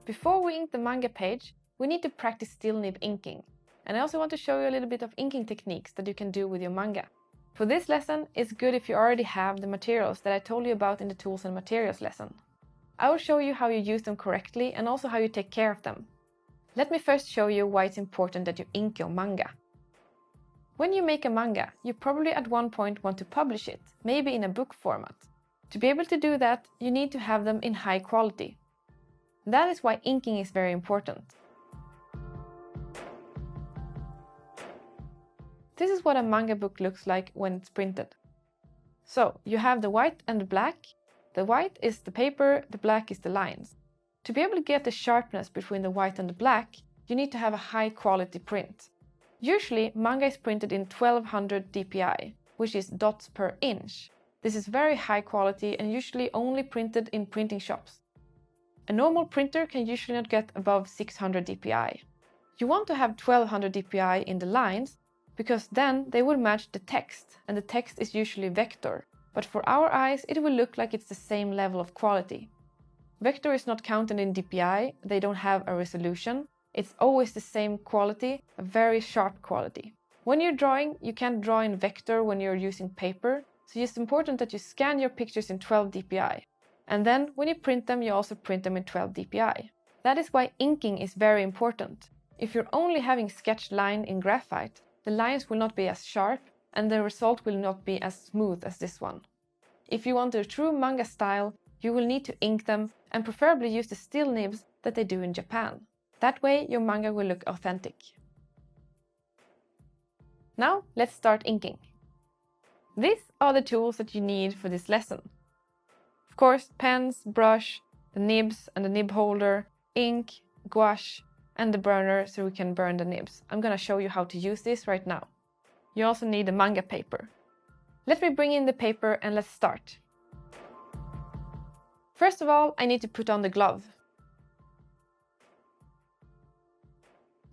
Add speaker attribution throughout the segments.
Speaker 1: Before we ink the manga page, we need to practice still nib inking. And I also want to show you a little bit of inking techniques that you can do with your manga. For this lesson, it's good if you already have the materials that I told you about in the tools and materials lesson. I will show you how you use them correctly and also how you take care of them. Let me first show you why it's important that you ink your manga. When you make a manga, you probably at one point want to publish it, maybe in a book format. To be able to do that, you need to have them in high quality. That is why inking is very important. This is what a manga book looks like when it's printed. So, you have the white and the black. The white is the paper, the black is the lines. To be able to get the sharpness between the white and the black, you need to have a high quality print. Usually, manga is printed in 1200 dpi, which is dots per inch. This is very high quality and usually only printed in printing shops. A normal printer can usually not get above 600 dpi. You want to have 1200 dpi in the lines because then they will match the text, and the text is usually vector. But for our eyes, it will look like it's the same level of quality. Vector is not counted in dpi, they don't have a resolution. It's always the same quality, a very sharp quality. When you're drawing, you can't draw in vector when you're using paper, so it's important that you scan your pictures in 12 dpi. And then, when you print them, you also print them in 12 dpi. That is why inking is very important. If you're only having sketched line in graphite, the lines will not be as sharp, and the result will not be as smooth as this one. If you want a true manga style, you will need to ink them and preferably use the still nibs that they do in Japan. That way your manga will look authentic. Now let's start inking. These are the tools that you need for this lesson. Of course, pens, brush, the nibs and the nib holder, ink, gouache, and the burner so we can burn the nibs. I'm gonna show you how to use this right now. You also need the manga paper. Let me bring in the paper and let's start. First of all, I need to put on the glove.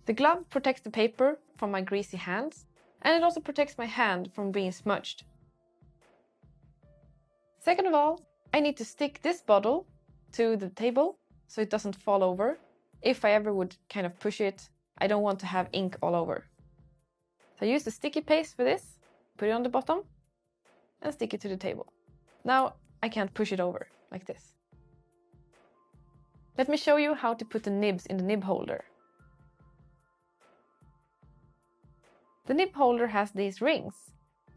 Speaker 1: The glove protects the paper from my greasy hands, and it also protects my hand from being smudged. Second of all, I need to stick this bottle to the table so it doesn't fall over. If I ever would kind of push it, I don't want to have ink all over. So I use the sticky paste for this, put it on the bottom, and stick it to the table. Now I can't push it over like this. Let me show you how to put the nibs in the nib holder. The nib holder has these rings,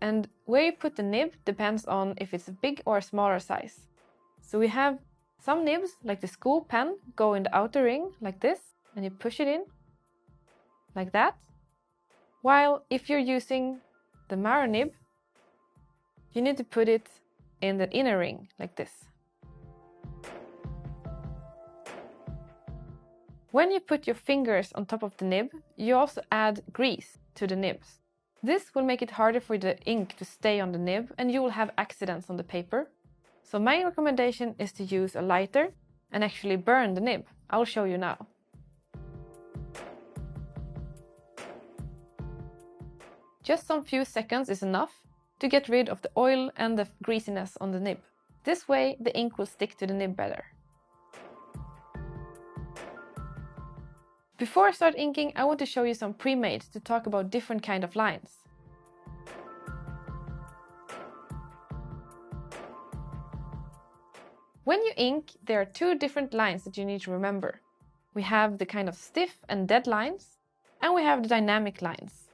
Speaker 1: and where you put the nib depends on if it's a big or a smaller size. So we have some nibs, like the school pen, go in the outer ring like this, and you push it in like that. While if you're using the Mara nib, you need to put it in the inner ring like this. When you put your fingers on top of the nib, you also add grease to the nibs. This will make it harder for the ink to stay on the nib and you will have accidents on the paper. So my recommendation is to use a lighter and actually burn the nib. I'll show you now. Just some few seconds is enough to get rid of the oil and the greasiness on the nib. This way the ink will stick to the nib better. Before I start inking, I want to show you some pre-mades to talk about different kind of lines. When you ink, there are two different lines that you need to remember. We have the kind of stiff and dead lines, and we have the dynamic lines.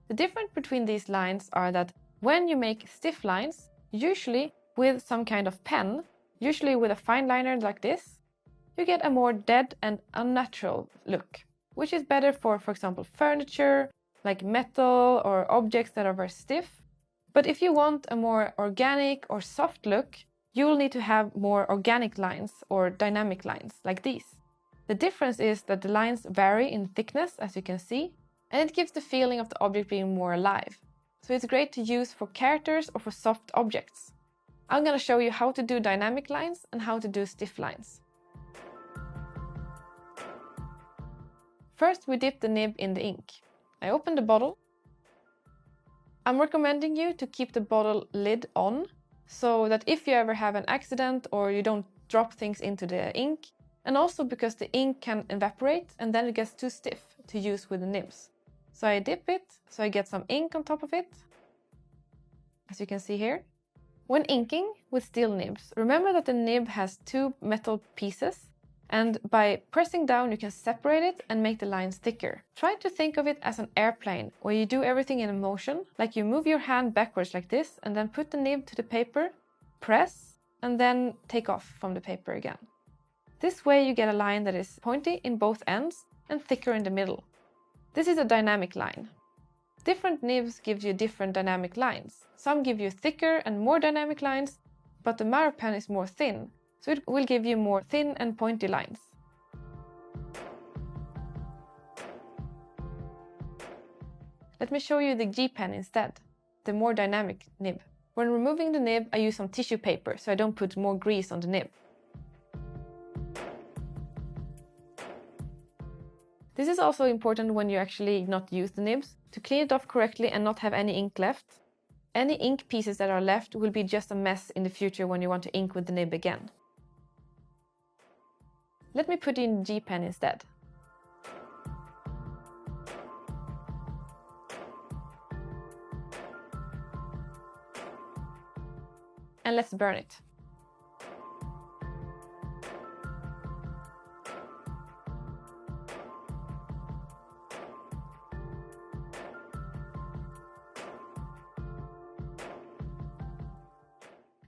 Speaker 1: The difference between these lines are that when you make stiff lines, usually with some kind of pen, usually with a fine liner like this, you get a more dead and unnatural look, which is better for example, furniture, like metal or objects that are very stiff. But if you want a more organic or soft look, you will need to have more organic lines or dynamic lines, like these. The difference is that the lines vary in thickness, as you can see, and it gives the feeling of the object being more alive. So it's great to use for characters or for soft objects. I'm going to show you how to do dynamic lines and how to do stiff lines. First, we dip the nib in the ink. I open the bottle. I'm recommending you to keep the bottle lid on, so that if you ever have an accident or you don't drop things into the ink, and also because the ink can evaporate and then it gets too stiff to use with the nibs. So I dip it, so I get some ink on top of it, as you can see here. When inking with steel nibs, remember that the nib has two metal pieces, and by pressing down you can separate it and make the lines thicker. Try to think of it as an airplane, where you do everything in a motion, like you move your hand backwards like this and then put the nib to the paper, press, and then take off from the paper again. This way you get a line that is pointy in both ends and thicker in the middle. This is a dynamic line. Different nibs give you different dynamic lines. Some give you thicker and more dynamic lines, but the Maro pen is more thin, so it will give you more thin and pointy lines. Let me show you the G pen instead, the more dynamic nib. When removing the nib, I use some tissue paper so I don't put more grease on the nib. This is also important when you actually not use the nibs, to clean it off correctly and not have any ink left. Any ink pieces that are left will be just a mess in the future when you want to ink with the nib again. Let me put in G pen instead. And let's burn it.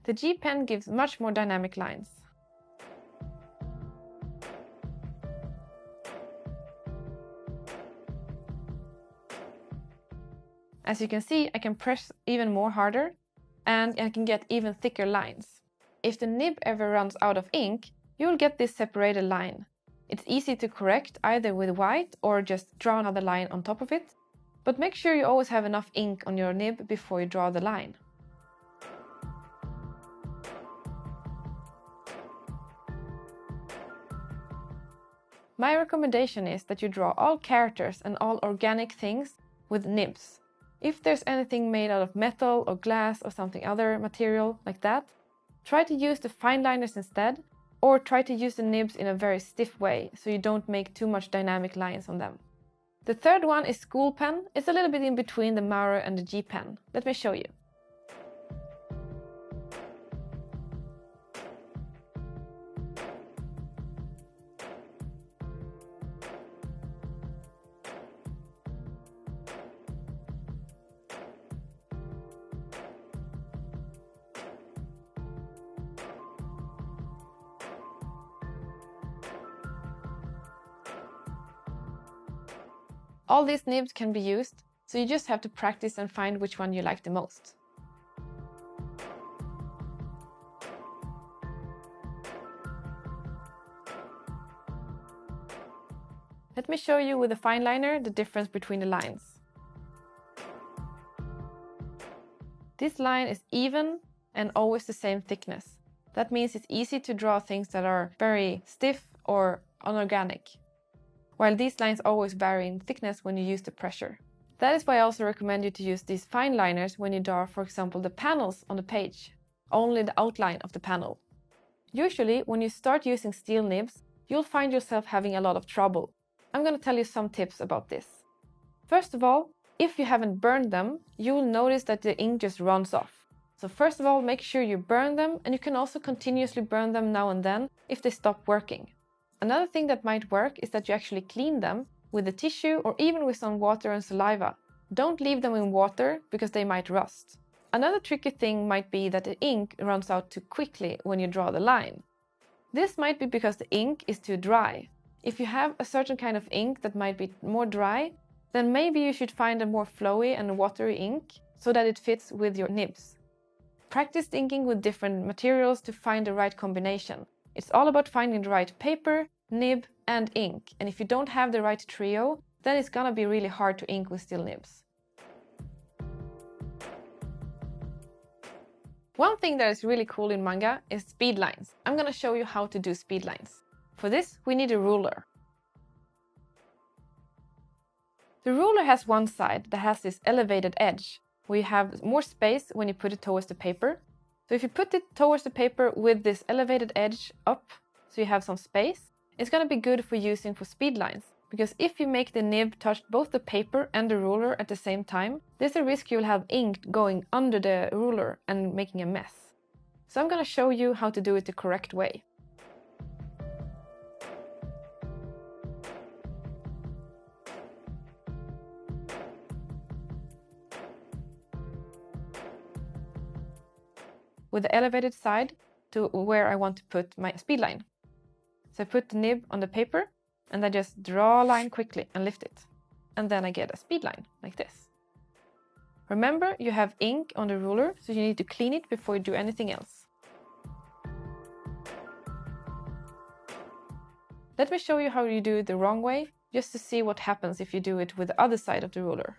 Speaker 1: The G pen gives much more dynamic lines. As you can see, I can press even more harder and I can get even thicker lines. If the nib ever runs out of ink, you will get this separated line. It's easy to correct either with white or just draw another line on top of it, but make sure you always have enough ink on your nib before you draw the line. My recommendation is that you draw all characters and all organic things with nibs. If there's anything made out of metal or glass or something other material like that, try to use the fine liners instead, or try to use the nibs in a very stiff way so you don't make too much dynamic lines on them. The third one is school pen. It's a little bit in between the Maro and the G pen. Let me show you. All these nibs can be used, so you just have to practice and find which one you like the most. Let me show you with a fine liner the difference between the lines. This line is even and always the same thickness. That means it's easy to draw things that are very stiff or unorganic, while these lines always vary in thickness when you use the pressure. That is why I also recommend you to use these fine liners when you draw, for example, the panels on the page, only the outline of the panel. Usually, when you start using steel nibs, you'll find yourself having a lot of trouble. I'm going to tell you some tips about this. First of all, if you haven't burned them, you will notice that the ink just runs off. So first of all, make sure you burn them, and you can also continuously burn them now and then if they stop working. Another thing that might work is that you actually clean them with a tissue or even with some water and saliva. Don't leave them in water because they might rust. Another tricky thing might be that the ink runs out too quickly when you draw the line. This might be because the ink is too dry. If you have a certain kind of ink that might be more dry, then maybe you should find a more flowy and watery ink so that it fits with your nibs. Practice inking with different materials to find the right combination. It's all about finding the right paper, nib and ink, and if you don't have the right trio, then it's gonna be really hard to ink with steel nibs. One thing that is really cool in manga is speed lines. I'm gonna show you how to do speed lines. For this, we need a ruler. The ruler has one side that has this elevated edge, where you have more space when you put it towards the paper. So if you put it towards the paper with this elevated edge up, so you have some space, It's going to be good for using for speed lines, because if you make the nib touch both the paper and the ruler at the same time, there's a risk you'll have ink going under the ruler and making a mess. So I'm going to show you how to do it the correct way. With the elevated side to where I want to put my speed line. So I put the nib on the paper and I just draw a line quickly and lift it. And then I get a speed line like this. Remember, you have ink on the ruler, so you need to clean it before you do anything else. Let me show you how you do it the wrong way, just to see what happens if you do it with the other side of the ruler.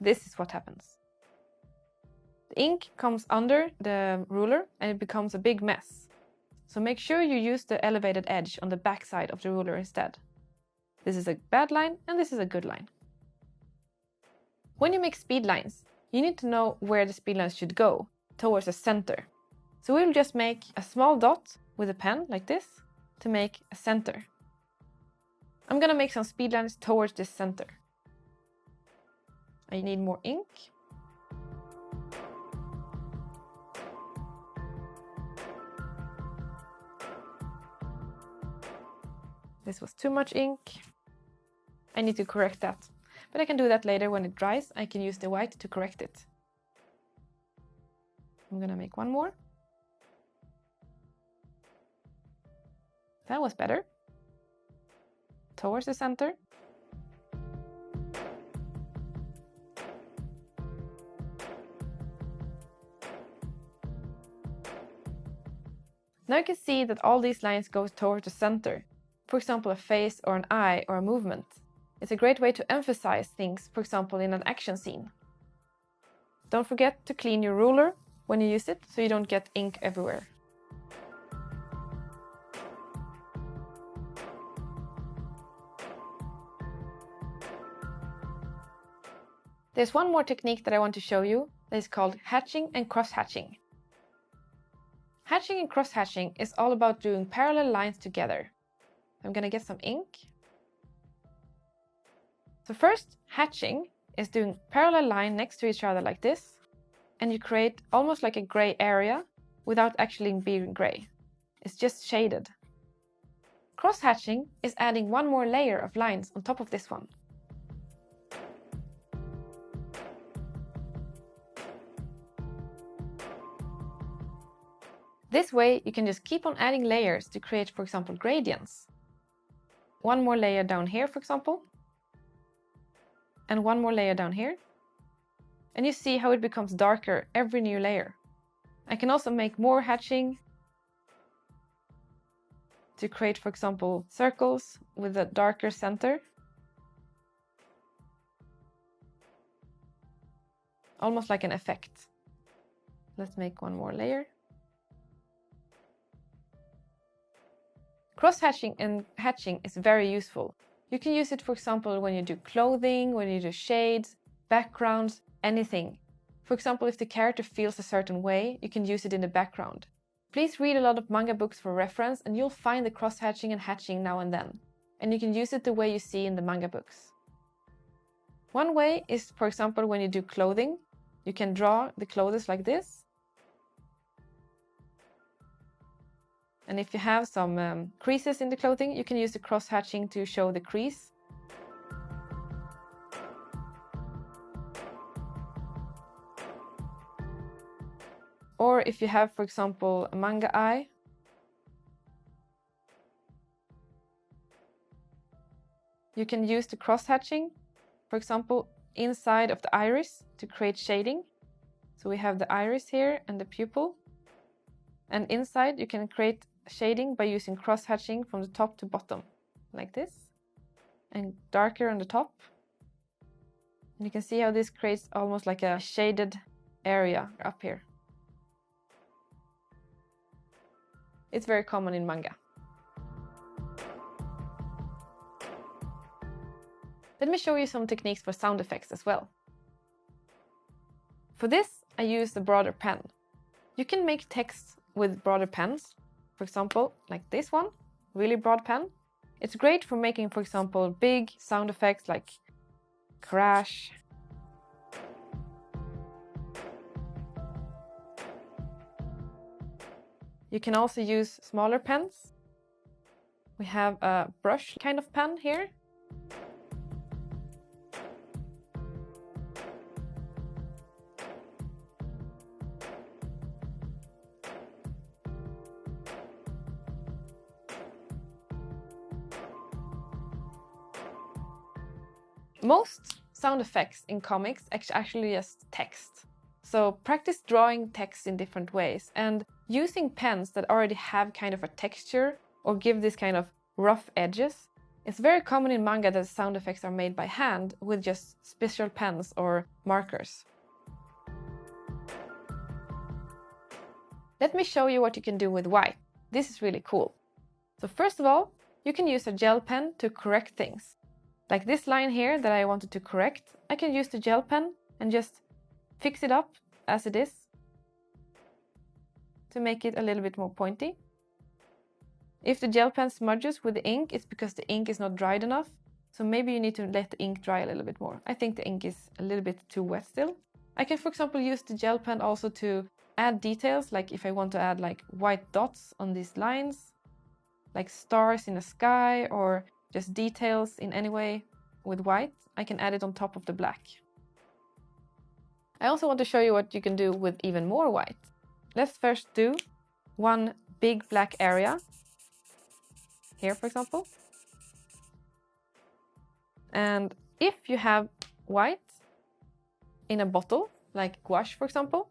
Speaker 1: This is what happens. The ink comes under the ruler and it becomes a big mess. So make sure you use the elevated edge on the back side of the ruler instead. This is a bad line and this is a good line. When you make speed lines, you need to know where the speed lines should go, towards the center. So we'll just make a small dot with a pen like this to make a center. I'm gonna make some speed lines towards this center. I need more ink. This was too much ink. I need to correct that. But I can do that later when it dries. I can use the white to correct it. I'm gonna make one more. That was better. Towards the center. Now you can see that all these lines go towards the center. For example, a face or an eye or a movement. It's a great way to emphasize things, for example, in an action scene. Don't forget to clean your ruler when you use it, so you don't get ink everywhere. There's one more technique that I want to show you that is called hatching and cross-hatching. Hatching and cross-hatching is all about doing parallel lines together. I'm gonna get some ink. So first, hatching is doing parallel line next to each other like this, and you create almost like a gray area without actually being gray. It's just shaded. Cross-hatching is adding one more layer of lines on top of this one. This way, you can just keep on adding layers to create, for example, gradients. One more layer down here, for example. And one more layer down here. And you see how it becomes darker every new layer. I can also make more hatching to create, for example, circles with a darker center. Almost like an effect. Let's make one more layer. Cross-hatching and hatching is very useful. You can use it, for example, when you do clothing, when you do shades, backgrounds, anything. For example, if the character feels a certain way, you can use it in the background. Please read a lot of manga books for reference and you'll find the cross-hatching and hatching now and then. And you can use it the way you see in the manga books. One way is, for example, when you do clothing, you can draw the clothes like this. And if you have some creases in the clothing, you can use the cross-hatching to show the crease. Or if you have, for example, a manga eye, you can use the cross-hatching, for example, inside of the iris to create shading. So we have the iris here and the pupil. And inside you can create shading by using cross-hatching from the top to bottom, like this, and darker on the top. And you can see how this creates almost like a shaded area up here. It's very common in manga. let me show you some techniques for sound effects as well. For this, I use the broader pen. You can make text with broader pens, for example, like this one, really broad pen. It's great for making, for example, big sound effects like crash. You can also use smaller pens. We have a brush kind of pen here. Most sound effects in comics actually just text. So practice drawing text in different ways and using pens that already have kind of a texture or give this kind of rough edges. It's very common in manga that sound effects are made by hand with just special pens or markers. Let me show you what you can do with white. This is really cool. So first of all, you can use a gel pen to correct things. Like this line here that I wanted to correct, I can use the gel pen and just fix it up as it is to make it a little bit more pointy. If the gel pen smudges with the ink, it's because the ink is not dried enough. So maybe you need to let the ink dry a little bit more. I think the ink is a little bit too wet still. I can, for example, use the gel pen also to add details, like if I want to add like white dots on these lines, like stars in the sky or just details in any way with white, I can add it on top of the black. I also want to show you what you can do with even more white. Let's first do one big black area. Here, for example. And if you have white in a bottle, like gouache, for example,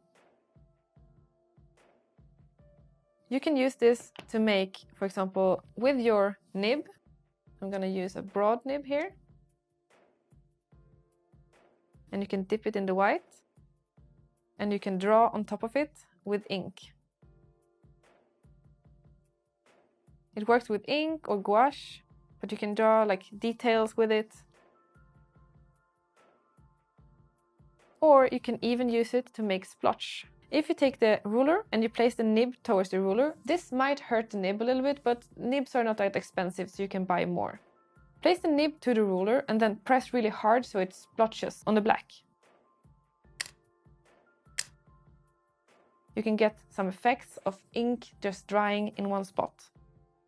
Speaker 1: you can use this to make, for example, with your nib. I'm going to use a broad nib here. And you can dip it in the white. And you can draw on top of it with ink. It works with ink or gouache, but you can draw like details with it. Or you can even use it to make splotch. If you take the ruler and you place the nib towards the ruler, this might hurt the nib a little bit, but nibs are not that expensive, so you can buy more. Place the nib to the ruler and then press really hard so it splotches on the black. You can get some effects of ink just drying in one spot.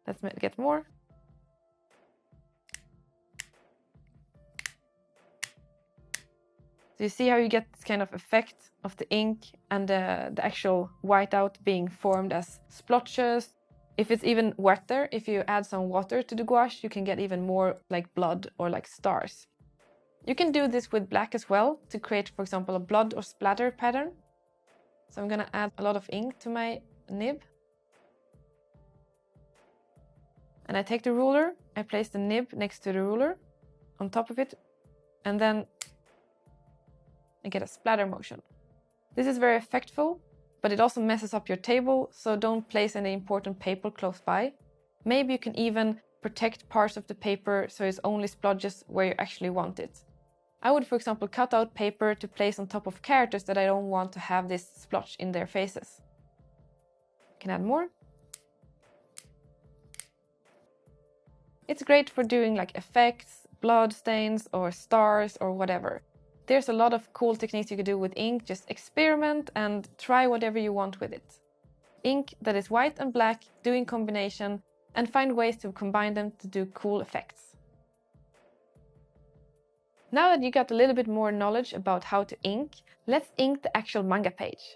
Speaker 1: Let's get more. So you see how you get this kind of effect of the ink and the actual whiteout being formed as splotches. If it's even wetter, if you add some water to the gouache, you can get even more like blood or like stars. You can do this with black as well to create, for example, a blood or splatter pattern. So I'm going to add a lot of ink to my nib. And I take the ruler, I place the nib next to the ruler on top of it, and then I get a splatter motion. This is very effectful, but it also messes up your table, so don't place any important paper close by. Maybe you can even protect parts of the paper so it's only splodges where you actually want it. I would, for example, cut out paper to place on top of characters that I don't want to have this splotch in their faces. You can add more. It's great for doing like effects, blood stains or stars or whatever. There's a lot of cool techniques you can do with ink. Just experiment and try whatever you want with it. Ink that is white and black, do in combination, and find ways to combine them to do cool effects. Now that you got a little bit more knowledge about how to ink, let's ink the actual manga page.